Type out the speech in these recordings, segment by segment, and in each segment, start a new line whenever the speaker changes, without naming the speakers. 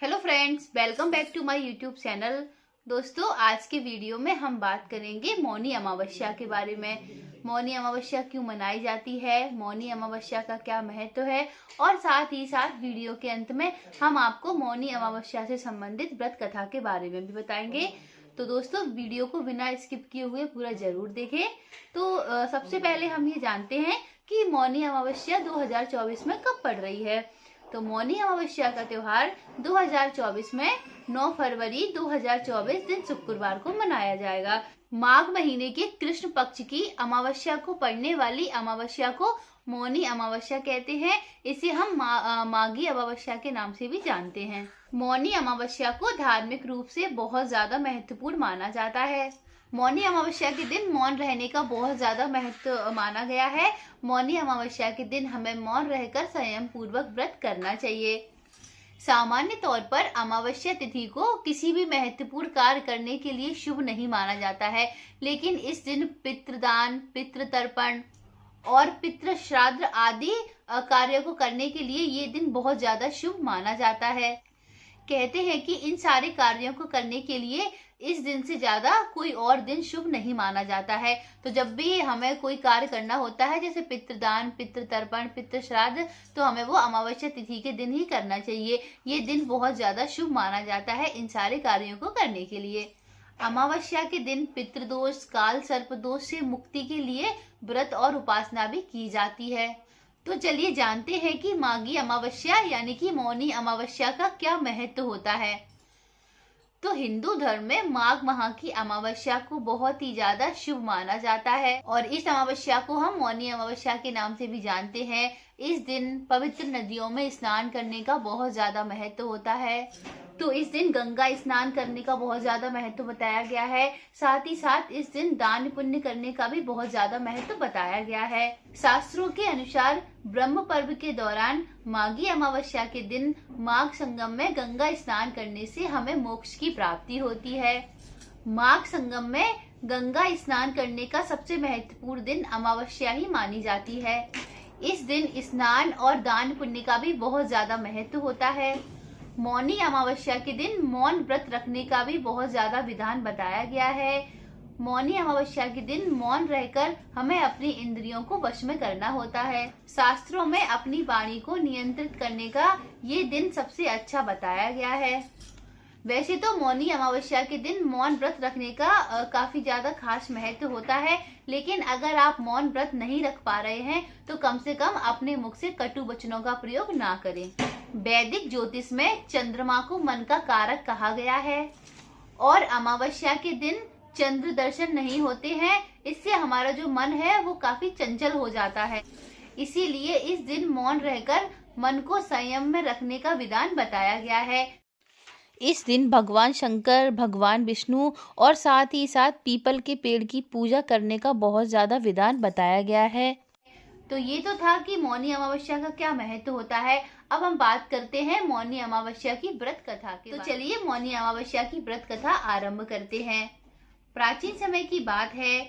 Hello friends, welcome back to my YouTube channel. दोस्तों, आज के वीडियो में हम बात करेंगे मौनी अमावस्या के बारे में। मौनी अमावस्या क्यों मनाई जाती है, मौनी अमावस्या का क्या महत्व है, और साथ ही साथ वीडियो के अंत में हम आपको मौनी अमावस्या से संबंधित व्रत कथा के बारे में भी बताएंगे। तो दोस्तों, वीडियो को बिना स्किप किए हुए पूरा जरूर देखें। तो सबसे पहले हम ये जानते हैं कि मौनी अमावस्या 2024 में कब पड़ रही है। तो मौनी अमावस्या का त्योहार 2024 में 9 फरवरी 2024 दिन शुक्रवार को मनाया जाएगा। माघ महीने के कृष्ण पक्ष की अमावस्या को पड़ने वाली अमावस्या को मौनी अमावस्या कहते हैं। इसे हम माघी अमावस्या के नाम से भी जानते हैं। मौनी अमावस्या को धार्मिक रूप से बहुत ज्यादा महत्वपूर्ण माना जाता है। मौनी अमावस्या के दिन मौन रहने का बहुत ज्यादा महत्व माना गया है। मौनी अमावस्या के दिन हमें मौन रहकर संयम पूर्वक व्रत करना चाहिए। सामान्य तौर पर अमावस्या तिथि को किसी भी महत्वपूर्ण कार्य करने के लिए शुभ नहीं माना जाता है, लेकिन इस दिन पितृदान, पितृतर्पण और पितृ श्राद्ध आदि कार्यों को करने के लिए ये दिन बहुत ज्यादा शुभ माना जाता है। कहते हैं कि इन सारे कार्यों को करने के लिए इस दिन से ज्यादा कोई और दिन शुभ नहीं माना जाता है। तो जब भी हमें कोई कार्य करना होता है, जैसे पितृदान, पितृतर्पण, पितृ श्राद्ध, तो हमें वो अमावस्या तिथि के दिन ही करना चाहिए। ये दिन बहुत ज्यादा शुभ माना जाता है इन सारे कार्यों को करने के लिए। अमावस्या के दिन पितृदोष, काल सर्प दोष से मुक्ति के लिए व्रत और उपासना भी की जाती है। तो चलिए जानते हैं कि माघी अमावस्या यानी कि मौनी अमावस्या का क्या महत्व होता है। तो हिंदू धर्म में माघ माह की अमावस्या को बहुत ही ज्यादा शुभ माना जाता है और इस अमावस्या को हम मौनी अमावस्या के नाम से भी जानते हैं। इस दिन पवित्र नदियों में स्नान करने का बहुत ज्यादा महत्व होता है। तो इस दिन गंगा स्नान करने का बहुत ज्यादा महत्व बताया गया है। साथ ही साथ इस दिन दान पुण्य करने का भी बहुत ज्यादा महत्व बताया गया है। शास्त्रों के अनुसार ब्रह्म पर्व के दौरान माघी अमावस्या के दिन माघ संगम में गंगा स्नान करने से हमें मोक्ष की प्राप्ति होती है। माघ संगम में गंगा स्नान करने का सबसे महत्वपूर्ण दिन अमावस्या ही मानी जाती है। इस दिन स्नान और दान पुण्य का भी बहुत ज्यादा महत्व होता है। मौनी अमावस्या के दिन मौन व्रत रखने का भी बहुत ज्यादा विधान बताया गया है। मौनी अमावस्या के दिन मौन रहकर हमें अपनी इंद्रियों को वश में करना होता है। शास्त्रों में अपनी वाणी को नियंत्रित करने का ये दिन सबसे अच्छा बताया गया है। वैसे तो मौनी अमावस्या के दिन मौन व्रत रखने का काफी ज्यादा खास महत्व होता है, लेकिन अगर आप मौन व्रत नहीं रख पा रहे हैं तो कम से कम अपने मुख से कटु वचनों का प्रयोग ना करें। वैदिक ज्योतिष में चंद्रमा को मन का कारक कहा गया है और अमावस्या के दिन चंद्र दर्शन नहीं होते हैं। इससे हमारा जो मन है वो काफी चंचल हो जाता है। इसीलिए इस दिन मौन रहकर मन को संयम में रखने का विधान बताया गया है। इस दिन भगवान शंकर, भगवान विष्णु और साथ ही साथ पीपल के पेड़ की पूजा करने का बहुत ज्यादा विधान बताया गया है। तो ये तो था कि मौनी अमावस्या का क्या महत्व होता है। अब हम बात करते हैं मौनी अमावस्या की व्रत कथा के। तो चलिए मौनी अमावस्या की व्रत कथा आरंभ करते हैं। प्राचीन समय की बात है।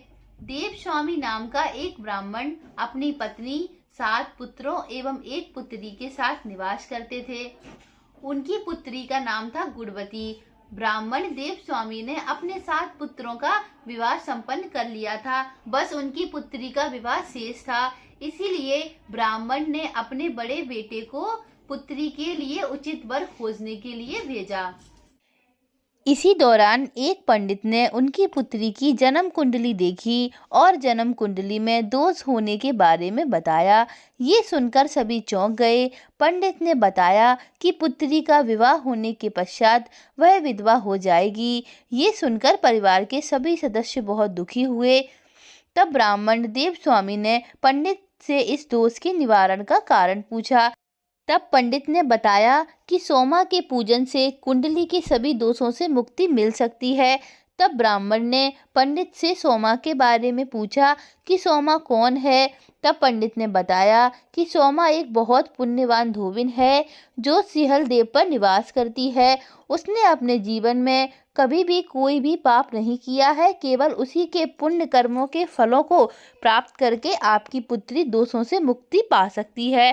देव स्वामी नाम का एक ब्राह्मण अपनी पत्नी, 7 पुत्रों एवं एक पुत्री के साथ निवास करते थे। उनकी पुत्री का नाम था गुणवती। ब्राह्मण देव स्वामी ने अपने 7 पुत्रों का विवाह संपन्न कर लिया था। बस उनकी पुत्री का विवाह शेष था। इसीलिए ब्राह्मण ने अपने बड़े बेटे को पुत्री के लिए उचित वर खोजने के लिए भेजा। इसी दौरान एक पंडित ने उनकी पुत्री की जन्म कुंडली देखी और जन्म कुंडली में दोष होने के बारे में बताया। ये सुनकर सभी चौंक गए। पंडित ने बताया कि पुत्री का विवाह होने के पश्चात वह विधवा हो जाएगी। ये सुनकर परिवार के सभी सदस्य बहुत दुखी हुए। तब ब्राह्मण देव स्वामी ने पंडित से इस दोष के निवारण का कारण पूछा। तब पंडित ने बताया कि सोमा के पूजन से कुंडली के सभी दोषों से मुक्ति मिल सकती है। तब ब्राह्मण ने पंडित से सोमा के बारे में पूछा कि सोमा कौन है। तब पंडित ने बताया कि सोमा एक बहुत पुण्यवान धोबिन है जो सिहल देव पर निवास करती है। उसने अपने जीवन में कभी भी कोई भी पाप नहीं किया है। केवल उसी के पुण्य कर्मों के फलों को प्राप्त करके आपकी पुत्री दोषों से मुक्ति पा सकती है।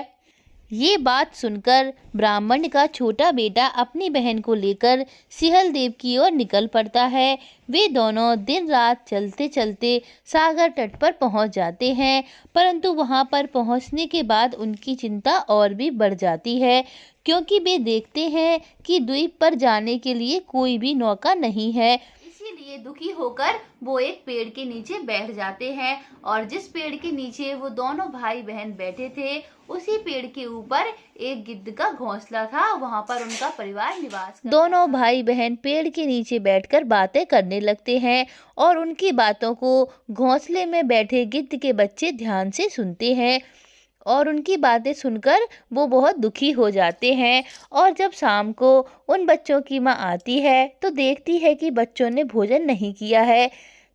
ये बात सुनकर ब्राह्मण का छोटा बेटा अपनी बहन को लेकर सिहल देव की ओर निकल पड़ता है। वे दोनों दिन रात चलते चलते सागर तट पर पहुंच जाते हैं, परंतु वहां पर पहुंचने के बाद उनकी चिंता और भी बढ़ जाती है, क्योंकि वे देखते हैं कि द्वीप पर जाने के लिए कोई भी नौका नहीं है। इसीलिए दुखी होकर वो एक पेड़ के नीचे बैठ जाते हैं, और जिस पेड़ के नीचे वो दोनों भाई बहन बैठे थे, उसी पेड़ के ऊपर एक गिद्ध का घोंसला था। वहां पर उनका परिवार निवास करता। दोनों भाई बहन पेड़ के नीचे बैठकर बातें करने लगते हैं, और उनकी बातों को घोंसले में बैठे गिद्ध के बच्चे ध्यान से सुनते हैं, और उनकी बातें सुनकर वो बहुत दुखी हो जाते हैं। और जब शाम को उन बच्चों की माँ आती है तो देखती है कि बच्चों ने भोजन नहीं किया है।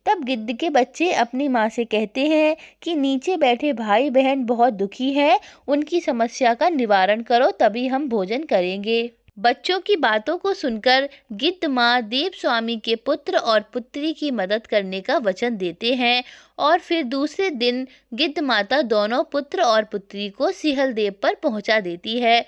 तब गिद्ध के बच्चे अपनी माँ से कहते हैं कि नीचे बैठे भाई बहन बहुत दुखी हैं, उनकी समस्या का निवारण करो, तभी हम भोजन करेंगे। बच्चों की बातों को सुनकर गिद्ध माँ देव स्वामी के पुत्र और पुत्री की मदद करने का वचन देते हैं, और फिर दूसरे दिन गिद्ध माता दोनों पुत्र और पुत्री को सिहल देव पर पहुंचा देती है।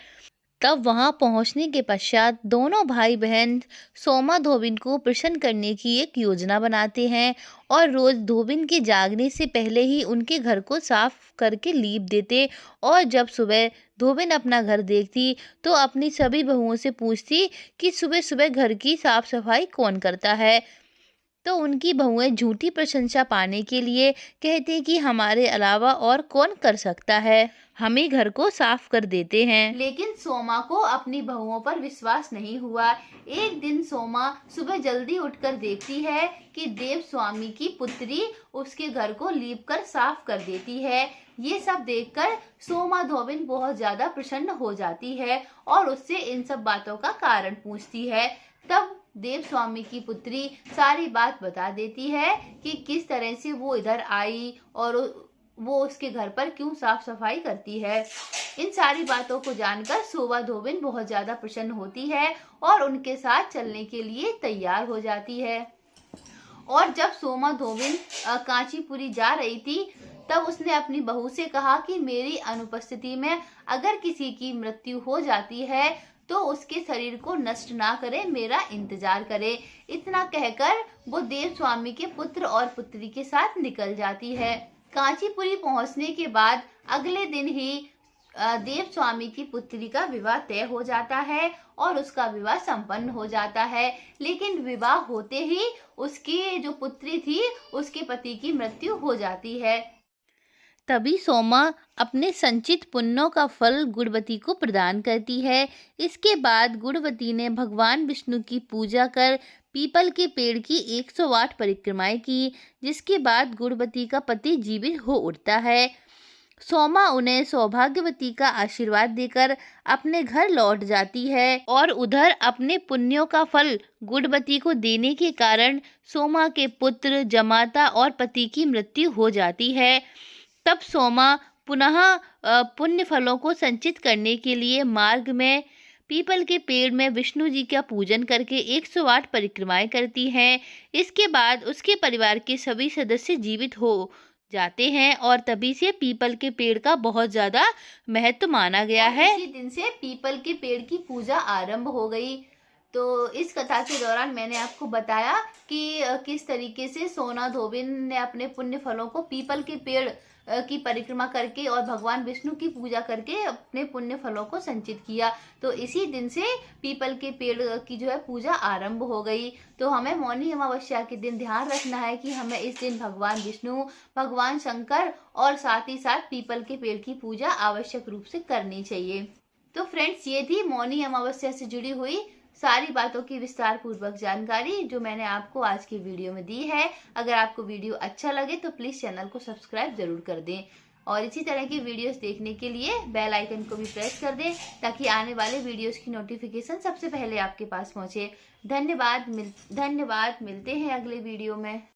तब वहां पहुंचने के पश्चात दोनों भाई बहन सोमा धोबिन को प्रसन्न करने की एक योजना बनाते हैं, और रोज धोबिन के जागने से पहले ही उनके घर को साफ करके लीप देते। और जब सुबह धोबिन अपना घर देखती तो अपनी सभी बहुओं से पूछती कि सुबह सुबह घर की साफ सफाई कौन करता है। तो उनकी बहुएं झूठी प्रशंसा पाने के लिए कहते कि हमारे अलावा और कौन कर सकता है, हम ही घर को साफ कर देते हैं। लेकिन सोमा को अपनी बहुओं पर विश्वास नहीं हुआ। एक दिन सोमा सुबह जल्दी उठकर देखती है कि देव स्वामी की पुत्री उसके घर को लीप कर साफ कर देती है। ये सब देखकर सोमा धोबिन बहुत ज्यादा प्रसन्न हो जाती है, और उससे इन सब बातों का कारण पूछती है। तब देव स्वामी की पुत्री सारी बात बता देती है कि किस तरह से वो इधर आई और वो उसके घर पर क्यों साफ सफाई करती है। इन सारी बातों को जानकर सोमा धोबिन बहुत ज्यादा प्रसन्न होती है और उनके साथ चलने के लिए तैयार हो जाती है। और जब सोमा धोबिन कांचीपुरी जा रही थी, तब उसने अपनी बहू से कहा कि मेरी अनुपस्थिति में अगर किसी की मृत्यु हो जाती है तो उसके शरीर को नष्ट ना करे, मेरा इंतजार करे। इतना कहकर वो देव स्वामी के पुत्र और पुत्री के साथ निकल जाती है। कांचीपुरी पहुंचने के बाद अगले दिन ही देव स्वामी की पुत्री का विवाह तय हो जाता है और उसका विवाह संपन्न हो जाता है। लेकिन विवाह होते ही उसकी जो पुत्री थी उसके पति की मृत्यु हो जाती है। तभी सोमा अपने संचित पुण्यों का फल गुणवती को प्रदान करती है। इसके बाद गुणवती ने भगवान विष्णु की पूजा कर पीपल के पेड़ की 108 परिक्रमाएं की, जिसके बाद गुणवती का पति जीवित हो उठता है। सोमा उन्हें सौभाग्यवती का आशीर्वाद देकर अपने घर लौट जाती है, और उधर अपने पुण्यों का फल गुणवती को देने के कारण सोमा के पुत्र, जमाता और पति की मृत्यु हो जाती है। तब सोमा पुनः पुण्य फलों को संचित करने के लिए मार्ग में पीपल के पेड़ में विष्णु जी का पूजन करके 108 परिक्रमाएं करती हैं। इसके बाद उसके परिवार के सभी सदस्य जीवित हो जाते हैं, और तभी से पीपल के पेड़ का बहुत ज्यादा महत्व माना गया है। इसी दिन से पीपल के पेड़ की पूजा आरंभ हो गई। तो इस कथा के दौरान मैंने आपको बताया कि किस तरीके से सोमा धोबिन ने अपने पुण्य फलों को पीपल के पेड़ की परिक्रमा करके और भगवान विष्णु की पूजा करके अपने पुण्य फलों को संचित किया। तो इसी दिन से पीपल के पेड़ की जो है पूजा आरंभ हो गई। तो हमें मौनी अमावस्या के दिन ध्यान रखना है कि हमें इस दिन भगवान विष्णु, भगवान शंकर और साथ ही साथ पीपल के पेड़ की पूजा आवश्यक रूप से करनी चाहिए। तो फ्रेंड्स, ये थी मौनी अमावस्या से जुड़ी हुई सारी बातों की विस्तार पूर्वक जानकारी जो मैंने आपको आज की वीडियो में दी है। अगर आपको वीडियो अच्छा लगे तो प्लीज चैनल को सब्सक्राइब जरूर कर दें, और इसी तरह की वीडियोस देखने के लिए बेल आइकन को भी प्रेस कर दें ताकि आने वाले वीडियोस की नोटिफिकेशन सबसे पहले आपके पास पहुंचे। धन्यवाद। मिलते हैं अगले वीडियो में।